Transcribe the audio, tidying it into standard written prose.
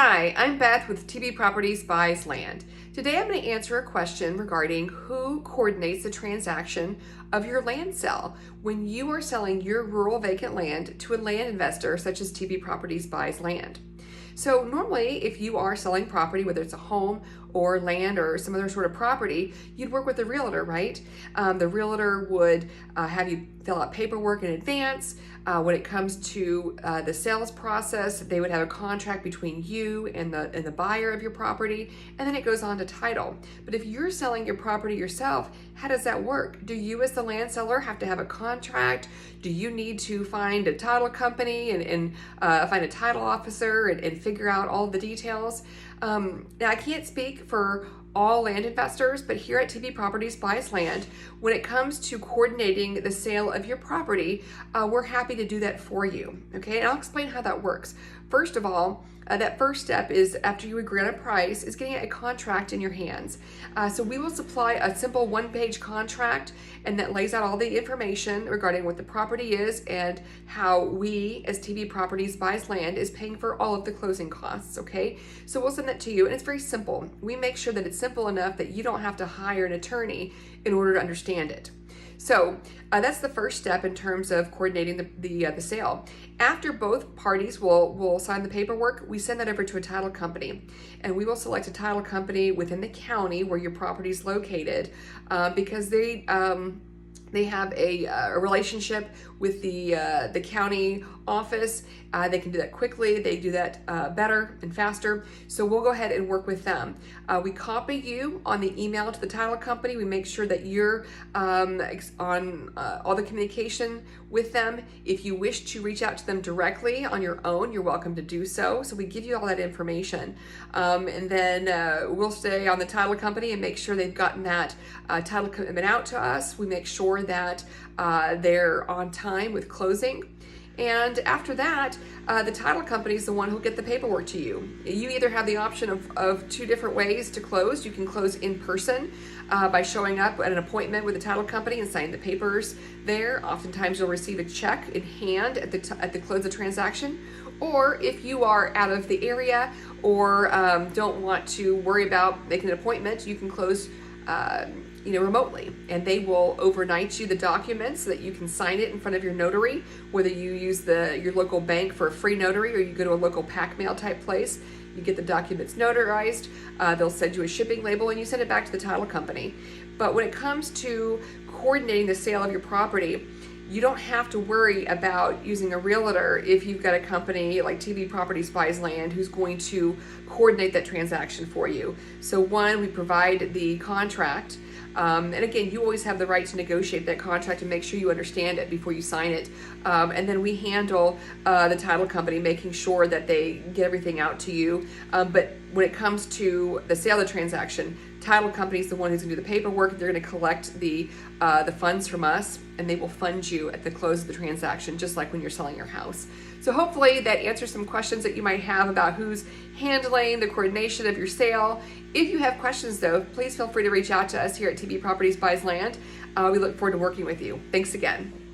Hi, I'm Beth with TB Properties Buys Land. Today I'm going to answer a question regarding who coordinates the transaction of your land sale when you are selling your rural vacant land to a land investor such as TB Properties Buys Land. So normally if you are selling property, whether it's a home or land or some other sort of property, you'd work with the realtor, right? The realtor would have you fill out paperwork in advance. When it comes to the sales process, they would have a contract between you and the buyer of your property, and then it goes on to title. But if you're selling your property yourself, how does that work? Do you as the land seller have to have a contract? Do you need to find a title company and find a title officer and figure out all the details? Now I can't speak for all land investors, but here at TB Properties Buys Land, when it comes to coordinating the sale of your property, we're happy to do that for you. Okay, and I'll explain how that works. First of all, that first step is, after you agree on a price, is getting a contract in your hands. So we will supply a simple one-page contract, and that lays out all the information regarding what the property is and how we, as TB Properties Buys Land, is paying for all of the closing costs, okay? So we'll send that to you, and it's very simple. We make sure that it's simple enough that you don't have to hire an attorney in order to understand it. So that's the first step in terms of coordinating the sale. After both parties will sign the paperwork, we send that over to a title company, and we will select a title company within the county where your property is located, because they have a relationship with the county office. They can do that quickly. They do that better and faster. So we'll go ahead and work with them. We copy you on the email to the title company. We make sure that you're on all the communication with them. If you wish to reach out to them directly on your own, you're welcome to do so. So we give you all that information. And then we'll stay on the title company and make sure they've gotten that title commitment out to us. We make sure that they're on time with closing. And after that, the title company is the one who'll get the paperwork to you. You either have the option of two different ways to close. You can close in person by showing up at an appointment with the title company and signing the papers there. Oftentimes you'll receive a check in hand at the close of the transaction. Or if you are out of the area or don't want to worry about making an appointment, you can close remotely, and they will overnight you the documents so that you can sign it in front of your notary, whether you use your local bank for a free notary or you go to a local pack mail type place. You get the documents notarized, they'll send you a shipping label, and you send it back to the title company. But when it comes to coordinating the sale of your property, you don't have to worry about using a realtor if you've got a company like TB Properties Buys Land who's going to coordinate that transaction for you. So one, we provide the contract. And again, you always have the right to negotiate that contract and make sure you understand it before you sign it. And then we handle the title company, making sure that they get everything out to you. But when it comes to the sale of the transaction, title company is the one who's going to do the paperwork. They're going to collect the funds from us, and they will fund you at the close of the transaction, just like when you're selling your house. So hopefully that answers some questions that you might have about who's handling the coordination of your sale. If you have questions, though, please feel free to reach out to us here at TB Properties Buys Land. We look forward to working with you. Thanks again.